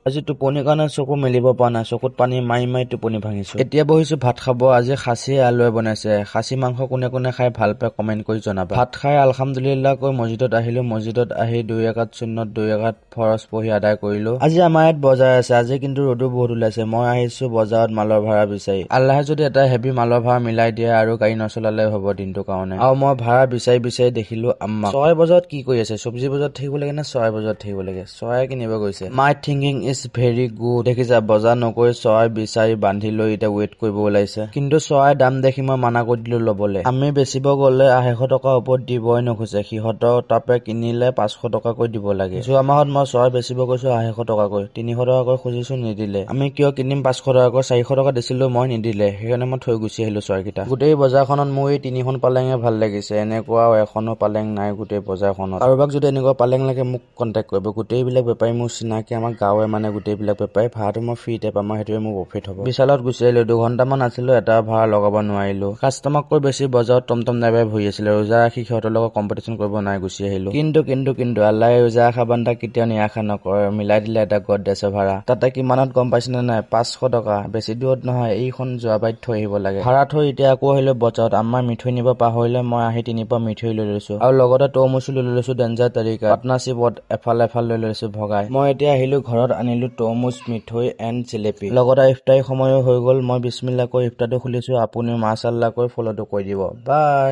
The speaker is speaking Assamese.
আজি টোপনিৰ কাৰণে চকু মেলিব পৰা নাই, চকুত পানী মাৰি মাৰি টোপনি ভাঙিছো। এতিয়া বহিছো ভাত খাব। আজি খাচী আলুৱে বনাইছে। খাচী মাংস কোনে কোনে খাই ভাল পায় কমেন্ট কৰি জনাবা। ভাত খাই আলহামদুলিল্লাহ কৈ মছজিদত আহিলো। মছজিদত আহি 2 ৰাকাত সুন্নত 2 ৰাকাত ফৰজ পঢ়ি আদায় কৰিলো। আজি আমাৰ ইয়াত বজাৰ আছে। আজি কিন্তু ৰ'দো বহুত ওলাইছে। মই আহিছো বজাৰত মালৰ ভাড়া বিচাৰি। আল্লাহে যদি এটা হেভি মালৰ ভাড়া মিলাই দিয়ে আৰু গাড়ী নচলালে হ'ব দিনটোৰ কাৰণে। আৰু মই ভাড়া বিচাৰি বিচাৰি দেখিলো আম্মা। 6 বজাত কি কৰি আছে? চব্জি বজাৰত থাকিব লাগে নে 6 বজাত থাকিব লাগে? চৰাই কিনিব গৈছে। মাই থিংকিং ইজ ভেৰি গুড। দেখিছা বজাৰ নকৰি চৰাই বিচাৰি বান্ধি লৈ এতিয়া ৱেইট কৰিব ওলাইছে। কিন্তু চৰাই দাম দেখি মই মানা কৰি দিলো ল'বলে। আমি বেচিব গ'লে 250 টকাৰ ওপৰত দিবই নোখোজে। সিহঁতৰ তাপে কিনিলে 500 টকাকৈ দিব লাগে। যোৱা মাহত মই চৰাই বেচিব গৈছো 250 টকাকৈ, 300 টকাকৈ খুজিছো নিদিলে। আমি কিয় কিনিম 500 টকাকৈ? 400 টকা দিছিলো মই, নিদিলে। সেইকাৰণে মই থৈ গুচি আহিলো চৰাইকেইটা। গোটেই বজাৰখনত মোৰ এই 3খন পালেঙে ভাল লাগিছে। এনেকুৱা এখনো পালেং নাই গোটেই বজাৰখনত। কাৰোবাক যদি এনেকুৱা পালেং লাগে মোক কণ্টেক্ট কৰিব। গোটেইবিলাক বেপাৰী মোৰ চিনাকি, আমাৰ গাঁৱে মানে গোটেইবিলাক বেপাৰী। ভাড়াটো মই ফ্ৰীতে পাম, সেইটোৱে মোৰ প্ৰফিট হ'ব। বিশালত গুচি আহিলো। 2 ঘণ্টামান আছিলো, এটা ভাড়া লগাব নোৱাৰিলো। কাষ্টমাৰতকৈ বেছি বজাৰত টমটম ড্ৰাইভাৰ ভৰি আছিলে। ৰোজা ৰাখি সিহঁতৰ লগত কম্পিটিশ্যন কৰিব নাই, গুচি আহিলো। কিন্তু আল্লাহে ৰোজা ৰাখা বান্দাক কেতিয়াও নিৰাশা নকৰে। মিলাই দিলে এটা গডৰেজৰ ভাড়া। তাতে কিমানত গম পাইছেনে নাই? 500 টকা। বেছি দূৰত নহয়, এইখন যোৱাবাৰীত থৈ আহিব লাগে। ভাড়া থৈ এতিয়া আকৌ আহিলো বজাৰত। আমাৰ মিঠৈ নিব পাহৰিলে। মই আহি 3 পোৱা মিঠৈ লৈ লৈছো আৰু লগতে তৰমুজো লৈ লৈছো। ডেঞ্জাৰ তৰিকা পাৰ্টনাৰশ্বিপত এফাল লৈ লৈছো ভগাই। মই এতিয়া আহিলো ঘৰত, আনিলো তৰমুজ, মিঠৈ এণ্ড জিলেপি। লগতে ইফতাৰী সময়ো হৈ গ'ল। মই বিছমিল্লাহ কৈ ইফতাৰটো খুলিছো। আপুনি মাশাআল্লাহ কৈ ফল'টো কৰি দিব। বাই।